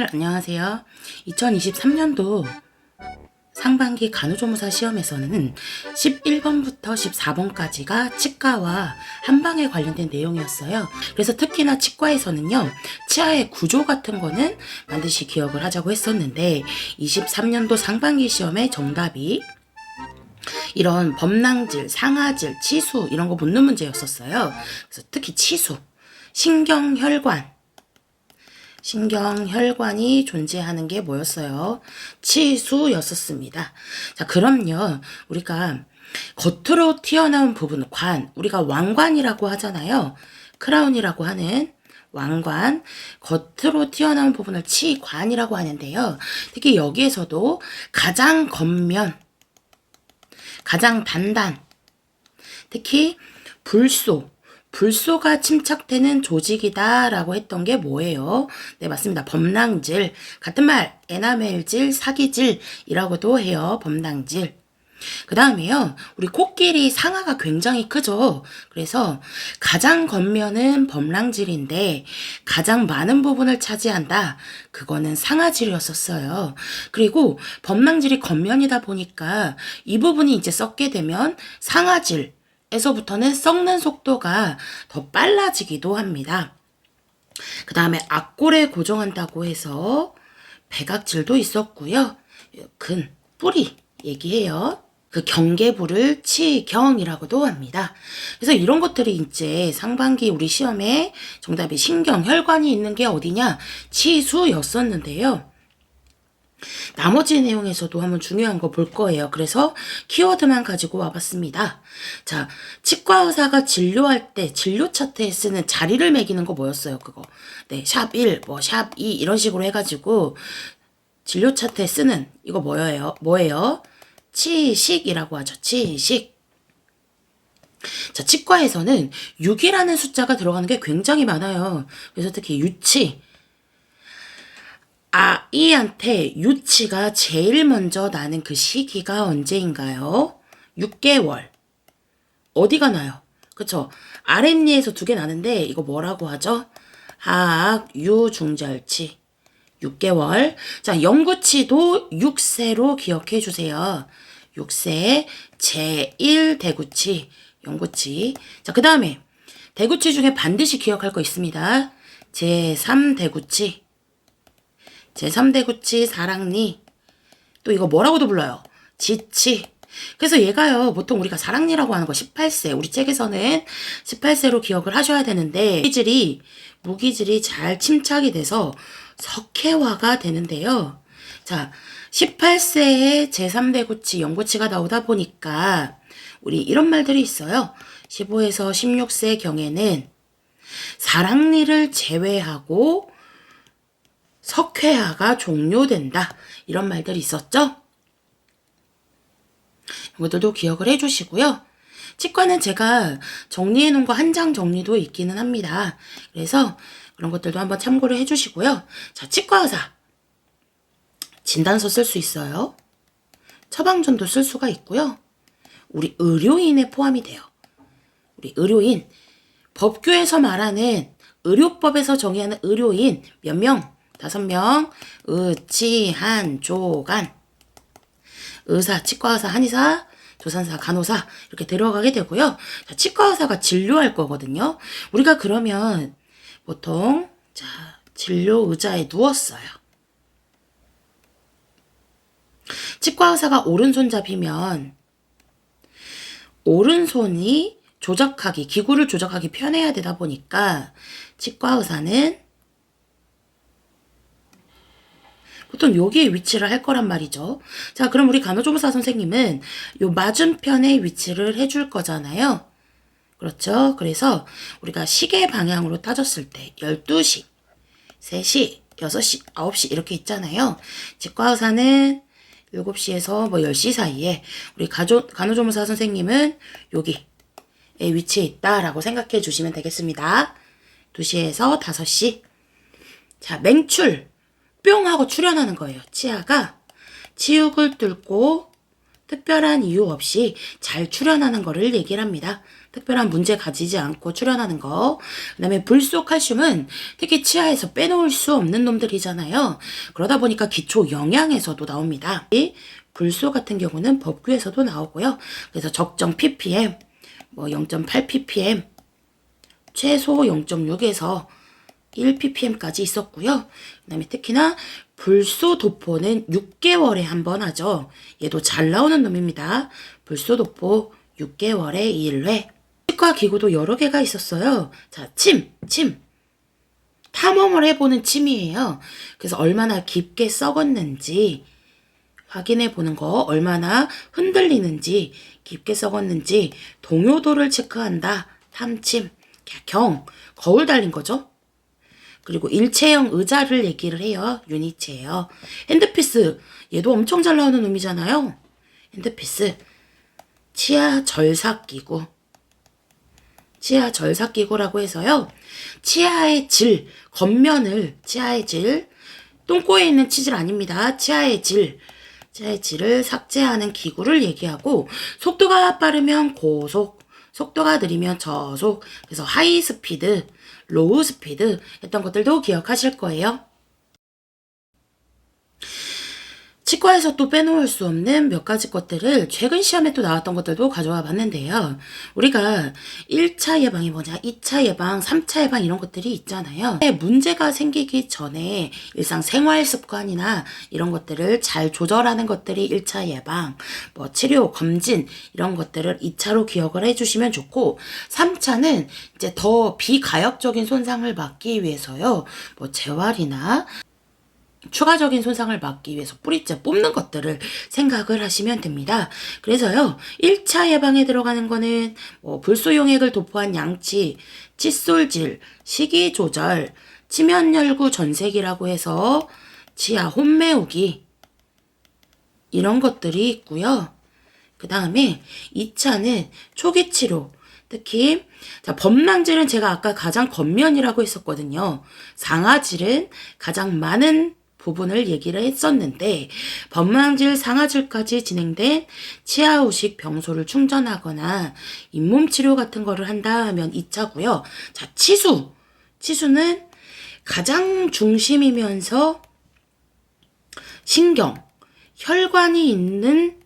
친구들 안녕하세요. 2023년도 상반기 간호조무사 시험에서는 11번부터 14번까지가 치과와 한방에 관련된 내용이었어요. 그래서 특히나 치과에서는요, 치아의 구조 같은 거는 반드시 기억을 하자고 했었는데 23년도 상반기 시험의 정답이 이런 범랑질, 상아질, 치수 이런 거 묻는 문제였었어요. 그래서 특히 치수, 신경혈관이 존재하는 게 뭐였어요? 치수였었습니다. 자, 그럼요. 우리가 겉으로 튀어나온 부분, 우리가 왕관이라고 하잖아요. 크라운이라고 하는 왕관, 겉으로 튀어나온 부분을 치관이라고 하는데요. 특히 여기에서도 가장 겉면, 가장 단단, 특히 불소가 침착되는 조직이다라고 했던 게 뭐예요? 네, 맞습니다. 범랑질. 같은 말, 에나멜질, 사기질이라고도 해요. 범랑질. 그 다음에요, 우리 코끼리 상아가 굉장히 크죠? 그래서 가장 겉면은 범랑질인데 가장 많은 부분을 차지한다. 그거는 상아질이었었어요. 그리고 범랑질이 겉면이다 보니까 이 부분이 이제 썩게 되면 상아질. 에서부터는 썩는 속도가 더 빨라지기도 합니다. 그 다음에 앞골에 고정한다고 해서 백악질도 있었고요. 뿌리 얘기해요. 그 경계부를 치경이라고도 합니다. 그래서 이런 것들이 이제 상반기 우리 시험에 정답이 신경혈관이 있는 게 어디냐? 치수였었는데요. 나머지 내용에서도 한번 중요한 거 볼 거예요. 그래서 키워드만 가지고 와봤습니다. 자, 치과 의사가 진료할 때 진료 차트에 쓰는 자리를 매기는 거 뭐였어요? 그거. 네, 샵 1, 샵 2 이런 식으로 해가지고 진료 차트에 쓰는 이거 뭐예요? 치식이라고 하죠. 치식. 자, 치과에서는 6이라는 숫자가 들어가는 게 굉장히 많아요. 그래서 특히 유치. 아이한테 유치가 제일 먼저 나는 그 시기가 언제인가요? 6개월. 어디가 나요? 그쵸? 아랫니에서 2개 나는데 이거 뭐라고 하죠? 하악, 유중절치. 6개월. 자, 영구치도 6세로 기억해 주세요. 6세 제1대구치. 영구치. 자, 그 다음에 대구치 중에 반드시 기억할 거 있습니다. 제3대구치. 제3대구치 사랑니. 또 이거 뭐라고도 불러요? 지치. 그래서 얘가요, 보통 우리가 사랑니라고 하는 거 18세. 우리 책에서는 18세로 기억을 하셔야 되는데, 무기질이 잘 침착이 돼서 석회화가 되는데요. 자, 18세에 제3대구치, 영구치가 나오다 보니까, 우리 이런 말들이 있어요. 15에서 16세 경에는 사랑니를 제외하고 석회화가 종료된다. 이런 말들이 있었죠? 이것들도 기억을 해주시고요. 치과는 제가 정리해 놓은 거 한 장 정리도 있기는 합니다. 그래서 그런 것들도 한번 참고를 해주시고요. 자, 치과 의사. 진단서 쓸 수 있어요. 처방전도 쓸 수가 있고요. 우리 의료인에 포함이 돼요. 우리 의료인. 법규에서 말하는 의료법에서 정의하는 의료인 몇 명? 5명, 치, 한, 조, 간. 의사, 치과의사, 한의사, 조산사, 간호사 이렇게 들어가게 되고요. 자, 치과의사가 진료할 거거든요. 우리가 그러면 보통 자, 진료 의자에 누웠어요. 치과의사가 오른손잡이면 오른손이 기구를 조작하기 편해야 되다 보니까 치과의사는 보통 여기에 위치를 할 거란 말이죠. 자, 그럼 우리 간호조무사 선생님은 요 맞은편에 위치를 해줄 거잖아요. 그렇죠? 그래서 우리가 시계 방향으로 따졌을 때 12시, 3시, 6시, 9시 이렇게 있잖아요. 치과의사는 7시에서 10시 사이에 우리 간호조무사 선생님은 여기에 위치해 있다라고 생각해 주시면 되겠습니다. 2시에서 5시. 자, 맹출. 뿅 하고 출현하는 거예요. 치아가 치육을 뚫고 특별한 이유 없이 잘 출현하는 거를 얘기를 합니다. 특별한 문제 가지지 않고 출연하는 거. 그 다음에 불소 칼슘은 특히 치아에서 빼놓을 수 없는 놈들이잖아요. 그러다 보니까 기초 영양에서도 나옵니다. 이 불소 같은 경우는 법규에서도 나오고요. 그래서 적정 ppm, 뭐 0.8 ppm, 최소 0.6에서 1 ppm까지 있었고요. 그 다음에 특히나 불소도포는 6개월에 한 번 하죠. 얘도 잘 나오는 놈입니다. 불소도포 6개월에 1회. 치과 기구도 여러 개가 있었어요. 자, 침. 탐험을 해보는 침이에요. 그래서 얼마나 깊게 썩었는지 확인해 보는 거, 얼마나 흔들리는지, 깊게 썩었는지 동요도를 체크한다. 탐침. 거울 달린 거죠. 그리고 일체형 의자를 얘기를 해요. 유니체예요. 핸드피스. 얘도 엄청 잘 나오는 놈이잖아요. 핸드피스. 치아 절삭기구. 치아 절삭기구라고 해서요. 치아의 질, 겉면을, 치아의 질, 똥꼬에 있는 치질 아닙니다. 치아의 질을 삭제하는 기구를 얘기하고, 속도가 빠르면 고속, 속도가 느리면 저속, 그래서 하이 스피드, 로우 스피드 했던 것들도 기억하실 거예요. 치과에서 또 빼놓을 수 없는 몇 가지 것들을 최근 시험에 또 나왔던 것들도 가져와 봤는데요. 우리가 1차 예방이 뭐냐, 2차 예방, 3차 예방 이런 것들이 있잖아요. 문제가 생기기 전에 일상생활 습관이나 이런 것들을 잘 조절하는 것들이 1차 예방, 뭐 치료, 검진 이런 것들을 2차로 기억을 해주시면 좋고, 3차는 이제 더 비가역적인 손상을 막기 위해서요. 뭐 재활이나 추가적인 손상을 막기 위해서 뿌리째 뽑는 것들을 생각을 하시면 됩니다. 그래서요, 1차 예방에 들어가는 거는 뭐 불소용액을 도포한 양치, 칫솔질, 식이 조절, 치면열구 전색이라고 해서 치아 홈메우기 이런 것들이 있고요. 그 다음에 2차는 초기 치료, 특히 자, 범랑질은 제가 아까 가장 겉면이라고 했었거든요. 상아질은 가장 많은 부분을 얘기를 했었는데, 범랑질, 상아질까지 진행된 치아후식 병소를 충전하거나 잇몸 치료 같은 거를 한다 하면 2차고요. 자, 치수는 가장 중심이면서 신경, 혈관이 있는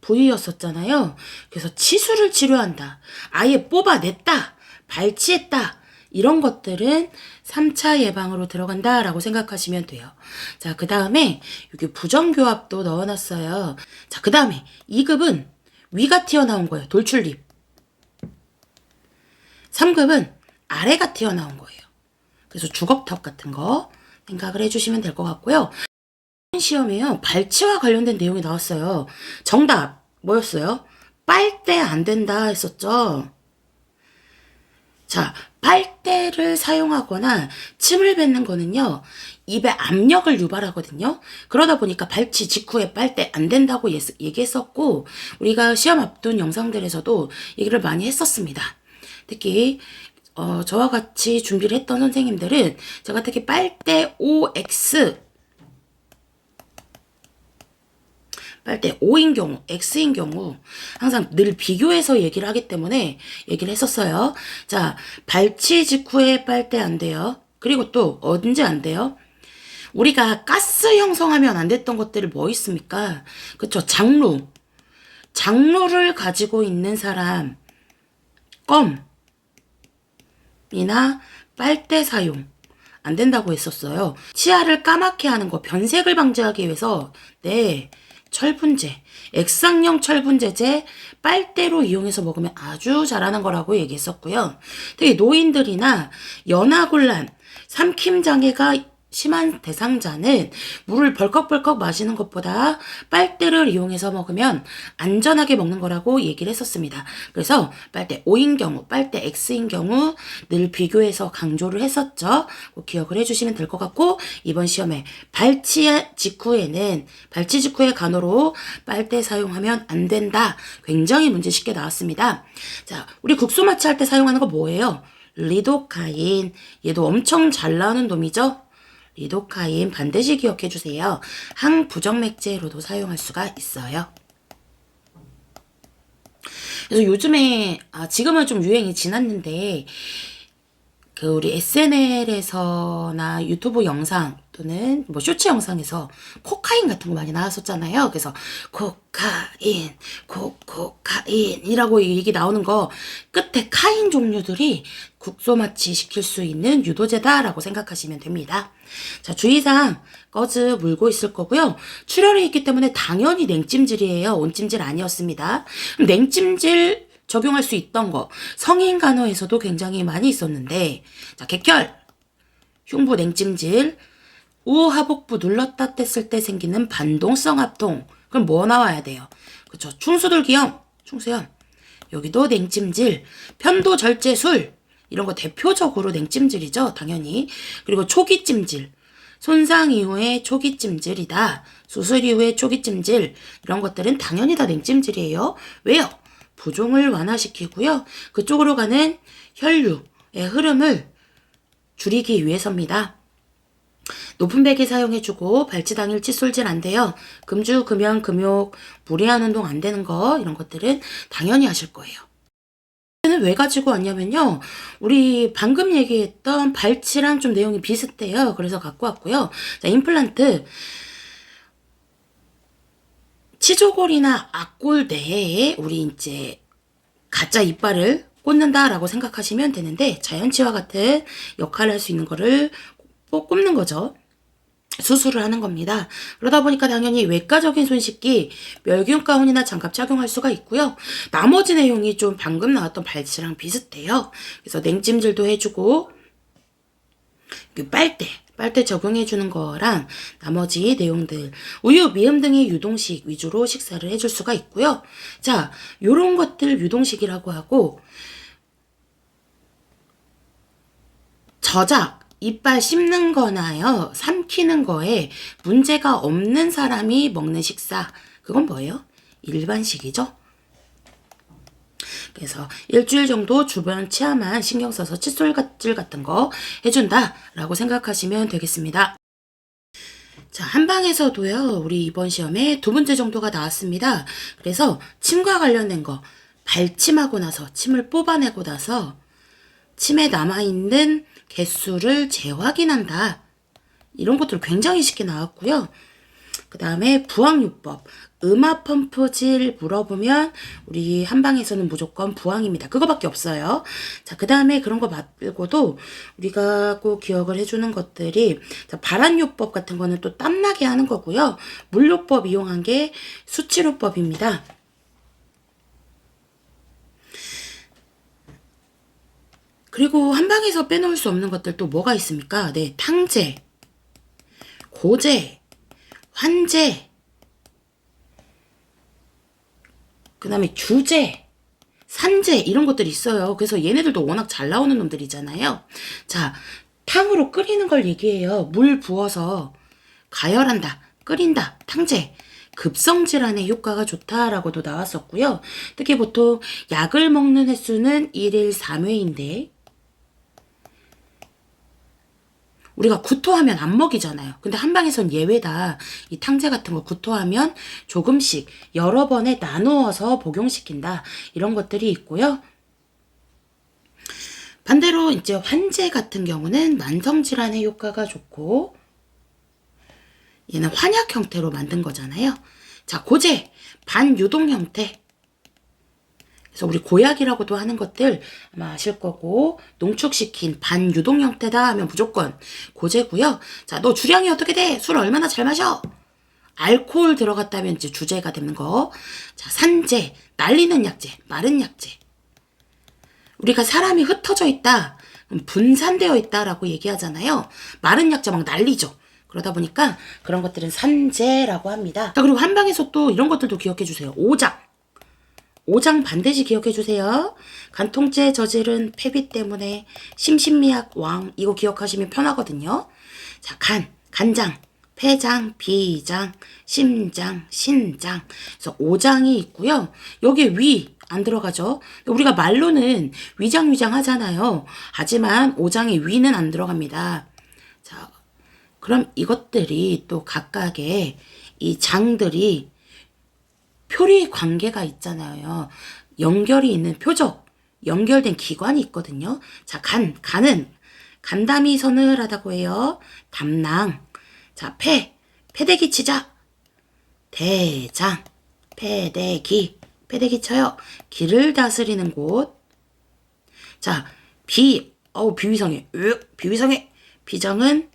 부위였었잖아요. 그래서 치수를 치료한다. 아예 뽑아냈다. 발치했다. 이런 것들은 3차 예방으로 들어간다라고 생각하시면 돼요. 자, 그 다음에 여기 부정교합도 넣어놨어요. 자, 그 다음에 2급은 위가 튀어나온 거예요. 돌출입. 3급은 아래가 튀어나온 거예요. 그래서 주걱턱 같은 거 생각을 해주시면 될 것 같고요. 시험에요. 발치와 관련된 내용이 나왔어요. 정답 뭐였어요? 빨대 안 된다 했었죠. 자, 빨대를 사용하거나 침을 뱉는 거는요, 입에 압력을 유발하거든요. 그러다 보니까 발치 직후에 빨대 안 된다고 얘기했었고, 우리가 시험 앞둔 영상들에서도 얘기를 많이 했었습니다. 특히 저와 같이 준비를 했던 선생님들은 제가 특히 빨대 OX, 빨대 O인 경우, X인 경우 항상 늘 비교해서 얘기를 하기 때문에 얘기를 했었어요. 자, 발치 직후에 빨대 안 돼요. 그리고 또 언제 안 돼요? 우리가 가스 형성하면 안 됐던 것들이 뭐 있습니까? 그쵸? 장루를 가지고 있는 사람, 껌이나 빨대 사용 안 된다고 했었어요. 치아를 까맣게 하는 거, 변색을 방지하기 위해서 철분제, 액상형 철분제제 빨대로 이용해서 먹으면 아주 잘하는 거라고 얘기했었고요. 특히 노인들이나 연하곤란, 삼킴장애가 심한 대상자는 물을 벌컥벌컥 마시는 것보다 빨대를 이용해서 먹으면 안전하게 먹는 거라고 얘기를 했었습니다. 그래서 빨대 O인 경우, 빨대 X인 경우 늘 비교해서 강조를 했었죠. 꼭 기억을 해주시면 될 것 같고, 이번 시험에 발치 직후에 간호로 빨대 사용하면 안 된다. 굉장히 문제 쉽게 나왔습니다. 자, 우리 국소 마취할 때 사용하는 거 뭐예요? 리도카인. 얘도 엄청 잘 나오는 놈이죠. 리도카인 반드시 기억해 주세요. 항부정맥제로도 사용할 수가 있어요. 그래서 요즘에 지금은 좀 유행이 지났는데 그 우리 SNL에서나 유튜브 영상 또는 뭐 쇼츠 영상에서 코카인 같은 거 많이 나왔었잖아요. 그래서 코카인이라고 이 얘기 나오는 거 끝에 카인 종류들이 국소 마취 시킬 수 있는 유도제다라고 생각하시면 됩니다. 자, 주의사항 꺼즈 물고 있을 거고요. 출혈이 있기 때문에 당연히 냉찜질이에요. 온찜질 아니었습니다. 냉찜질 적용할 수 있던 거 성인 간호에서도 굉장히 많이 있었는데, 자, 객혈, 흉부 냉찜질, 우하복부 눌렀다 뗐을 때 생기는 반동성 합통. 그럼 뭐 나와야 돼요? 그쵸? 충수들기염, 충수염. 여기도 냉찜질, 편도 절제술 이런 거 대표적으로 냉찜질이죠, 당연히. 그리고 초기찜질, 손상 이후에 초기찜질이다. 수술 이후에 초기찜질 이런 것들은 당연히 다 냉찜질이에요. 왜요? 부종을 완화시키고요. 그쪽으로 가는 혈류의 흐름을 줄이기 위해서입니다. 높은 베개 사용해주고 발치 당일 칫솔질 안 돼요. 금주, 금연, 금욕, 무리한 운동 안 되는 거 이런 것들은 당연히 하실 거예요. 는 왜 가지고 왔냐면요. 우리 방금 얘기했던 발치랑 좀 내용이 비슷해요. 그래서 갖고 왔고요. 자, 임플란트. 치조골이나 악골 내에 우리 이제 가짜 이빨을 꽂는다라고 생각하시면 되는데 자연치와 같은 역할을 할 수 있는 거를 꼭 꼽는 거죠. 수술을 하는 겁니다. 그러다 보니까 당연히 외과적인 손 씻기, 멸균 가운이나 장갑 착용할 수가 있고요. 나머지 내용이 좀 방금 나왔던 발치랑 비슷해요. 그래서 냉찜질도 해주고 빨대 적용해주는 거랑 나머지 내용들 우유, 미음 등의 유동식 위주로 식사를 해줄 수가 있고요. 자, 요런 것들 유동식이라고 하고 저작, 이빨 씹는 거나요, 삼키는 거에 문제가 없는 사람이 먹는 식사, 그건 뭐예요? 일반식이죠. 그래서 일주일 정도 주변 치아만 신경 써서 칫솔질 같은 거 해준다라고 생각하시면 되겠습니다. 자, 한방에서도요, 우리 이번 시험에 2문제 정도가 나왔습니다. 그래서 침과 관련된 거, 발침하고 나서, 침을 뽑아내고 나서 침에 남아있는 개수를 재확인한다. 이런 것들 굉장히 쉽게 나왔고요. 그 다음에 부항요법, 음압펌프질 물어보면 우리 한방에서는 무조건 부항입니다. 그거밖에 없어요. 자, 그 다음에 그런 거 말고도 우리가 꼭 기억을 해주는 것들이 발한요법 같은 거는 또 땀나게 하는 거고요. 물요법 이용한 게 수치료법입니다. 그리고 한방에서 빼놓을 수 없는 것들 또 뭐가 있습니까? 네, 탕제, 고제, 환제, 그 다음에 규제, 산제 이런 것들이 있어요. 그래서 얘네들도 워낙 잘 나오는 놈들이잖아요. 자, 탕으로 끓이는 걸 얘기해요. 물 부어서 가열한다, 끓인다, 탕제. 급성질환에 효과가 좋다라고도 나왔었고요. 특히 보통 약을 먹는 횟수는 1일 3회인데 우리가 구토하면 안 먹이잖아요. 근데 한방에선 예외다. 이 탕제 같은 거 구토하면 조금씩 여러 번에 나누어서 복용시킨다. 이런 것들이 있고요. 반대로 이제 환제 같은 경우는 만성질환에 효과가 좋고 얘는 환약 형태로 만든 거잖아요. 자, 고제, 반유동 형태. 그래서 우리 고약이라고도 하는 것들 아마 아실 거고 농축시킨 반유동 형태다 하면 무조건 고제고요. 자, 너 주량이 어떻게 돼? 술 얼마나 잘 마셔? 알코올 들어갔다면 이제 주제가 되는 거. 자, 산제, 날리는 약제, 마른 약제. 우리가 사람이 흩어져 있다, 분산되어 있다라고 얘기하잖아요. 마른 약제 막 날리죠. 그러다 보니까 그런 것들은 산제라고 합니다. 자, 그리고 한방에서 또 이런 것들도 기억해 주세요. 오장. 오장 반드시 기억해 주세요. 간통죄 저지른 폐비 때문에 심신미약 왕, 이거 기억하시면 편하거든요. 자, 간장, 폐장, 비장, 심장, 신장. 그래서 오장이 있고요. 여기에 위 안 들어가죠. 우리가 말로는 위장 하잖아요. 하지만 오장에 위는 안 들어갑니다. 자, 그럼 이것들이 또 각각의 이 장들이 표리 관계가 있잖아요. 연결이 있는 표적, 연결된 기관이 있거든요. 자, 간은 간담이 서늘하다고 해요. 담낭. 자, 패대기 치자. 대장, 패대기 쳐요. 기를 다스리는 곳. 자, 비위성해. 비위성해. 비정은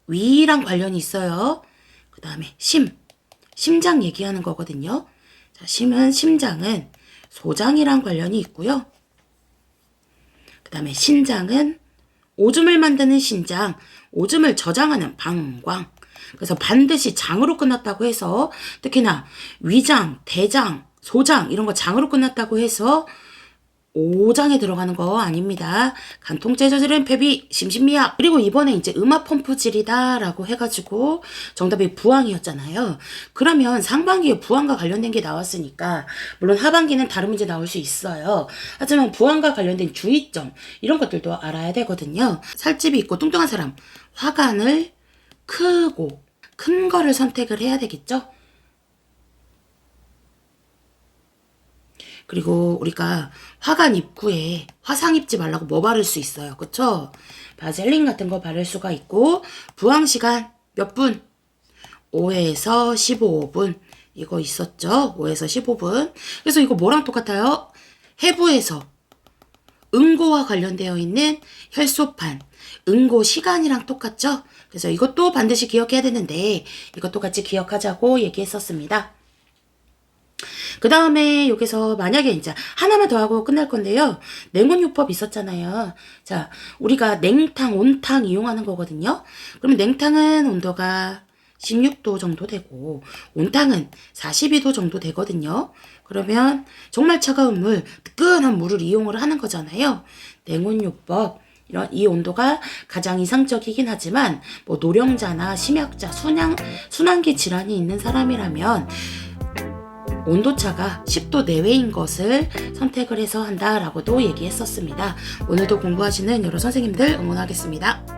위랑 관련이 있어요. 그 다음에 심장 얘기하는 거거든요. 자, 심장은 소장이랑 관련이 있고요. 그 다음에 신장은 오줌을 만드는 신장, 오줌을 저장하는 방광. 그래서 반드시 장으로 끝났다고 해서 특히나 위장, 대장, 소장 이런 거 장으로 끝났다고 해서 오장에 들어가는 거 아닙니다. 간통죄 저지른 패비, 심신미약. 그리고 이번에 이제 음압펌프질이다 라고 해가지고 정답이 부항이었잖아요. 그러면 상반기에 부항과 관련된 게 나왔으니까 물론 하반기는 다른 문제 나올 수 있어요. 하지만 부항과 관련된 주의점 이런 것들도 알아야 되거든요. 살집이 있고 뚱뚱한 사람, 화관을 큰 거를 선택을 해야 되겠죠. 그리고 우리가 화관 입구에 화상 입지 말라고 뭐 바를 수 있어요. 그쵸? 바젤린 같은 거 바를 수가 있고 부항 시간 몇 분? 5에서 15분. 이거 있었죠? 5에서 15분. 그래서 이거 뭐랑 똑같아요? 해부에서 응고와 관련되어 있는 혈소판, 응고 시간이랑 똑같죠? 그래서 이것도 반드시 기억해야 되는데 이것도 같이 기억하자고 얘기했었습니다. 그 다음에 여기서 만약에 이제 하나만 더 하고 끝날 건데요. 냉온요법 있었잖아요. 자, 우리가 냉탕, 온탕 이용하는 거거든요. 그러면 냉탕은 온도가 16도 정도 되고 온탕은 42도 정도 되거든요. 그러면 정말 차가운 물, 뜨끈한 물을 이용을 하는 거잖아요. 냉온요법. 이 온도가 가장 이상적이긴 하지만 뭐 노령자나 심약자, 순환기 질환이 있는 사람이라면 온도차가 10도 내외인 것을 선택을 해서 한다라고도 얘기했었습니다. 오늘도 공부하시는 여러 선생님들 응원하겠습니다.